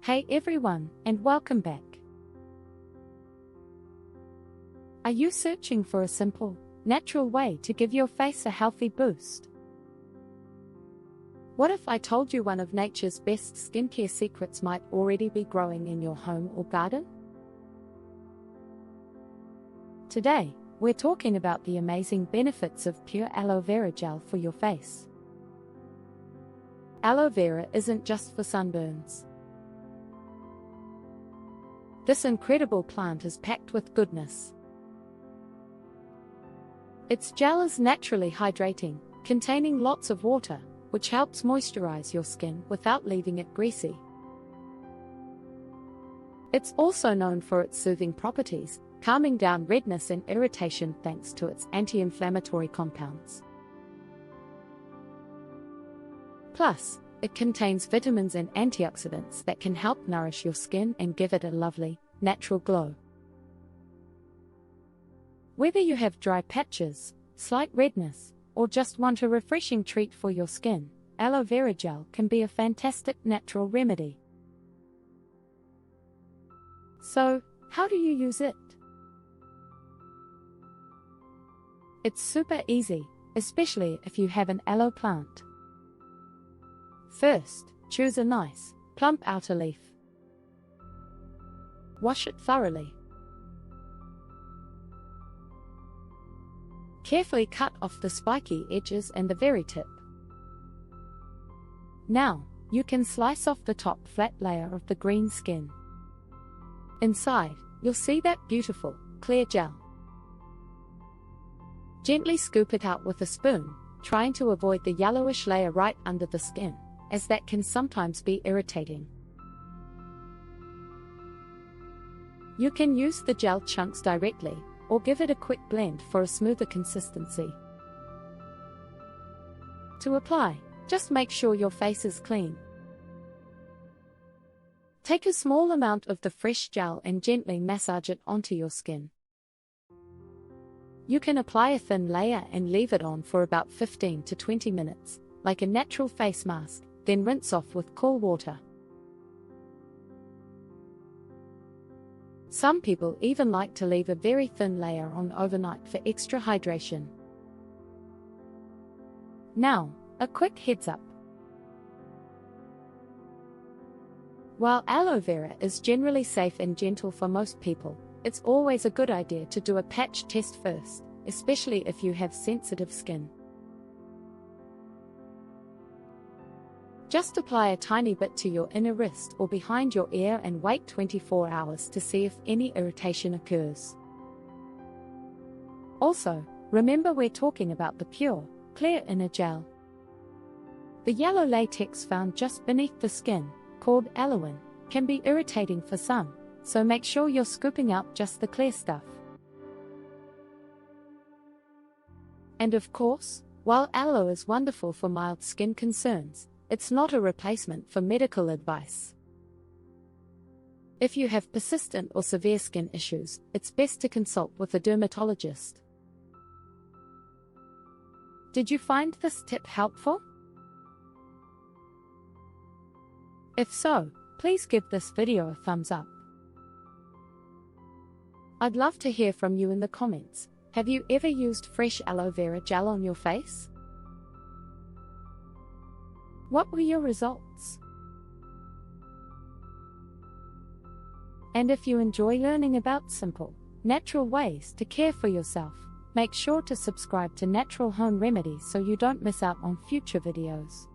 Hey everyone, and welcome back. Are you searching for a simple, natural way to give your face a healthy boost? What if I told you one of nature's best skincare secrets might already be growing in your home or garden? Today, we're talking about the amazing benefits of pure aloe vera gel for your face. Aloe vera isn't just for sunburns. This incredible plant is packed with goodness. Its gel is naturally hydrating, containing lots of water, which helps moisturize your skin without leaving it greasy. It's also known for its soothing properties, calming down redness and irritation thanks to its anti-inflammatory compounds. Plus, it contains vitamins and antioxidants that can help nourish your skin and give it a lovely, natural glow. Whether you have dry patches, slight redness, or just want a refreshing treat for your skin, aloe vera gel can be a fantastic natural remedy. So, how do you use it? It's super easy, especially if you have an aloe plant. First, choose a nice, plump outer leaf. Wash it thoroughly. Carefully cut off the spiky edges and the very tip. Now, you can slice off the top flat layer of the green skin. Inside, you'll see that beautiful, clear gel. Gently scoop it out with a spoon, trying to avoid the yellowish layer right under the skin, as that can sometimes be irritating. You can use the gel chunks directly, or give it a quick blend for a smoother consistency. To apply, just make sure your face is clean. Take a small amount of the fresh gel and gently massage it onto your skin. You can apply a thin layer and leave it on for about 15 to 20 minutes, like a natural face mask, then rinse off with cool water. Some people even like to leave a very thin layer on overnight for extra hydration. Now, a quick heads up. While aloe vera is generally safe and gentle for most people, it's always a good idea to do a patch test first, especially if you have sensitive skin. Just apply a tiny bit to your inner wrist or behind your ear and wait 24 hours to see if any irritation occurs. Also, remember we're talking about the pure, clear inner gel. The yellow latex found just beneath the skin, called aloin, can be irritating for some, so make sure you're scooping out just the clear stuff. And of course, while aloe is wonderful for mild skin concerns, it's not a replacement for medical advice. If you have persistent or severe skin issues, it's best to consult with a dermatologist. Did you find this tip helpful? If so, please give this video a thumbs up. I'd love to hear from you in the comments. Have you ever used fresh aloe vera gel on your face? What were your results? And if you enjoy learning about simple, natural ways to care for yourself, make sure to subscribe to Natural Home Remedies so you don't miss out on future videos.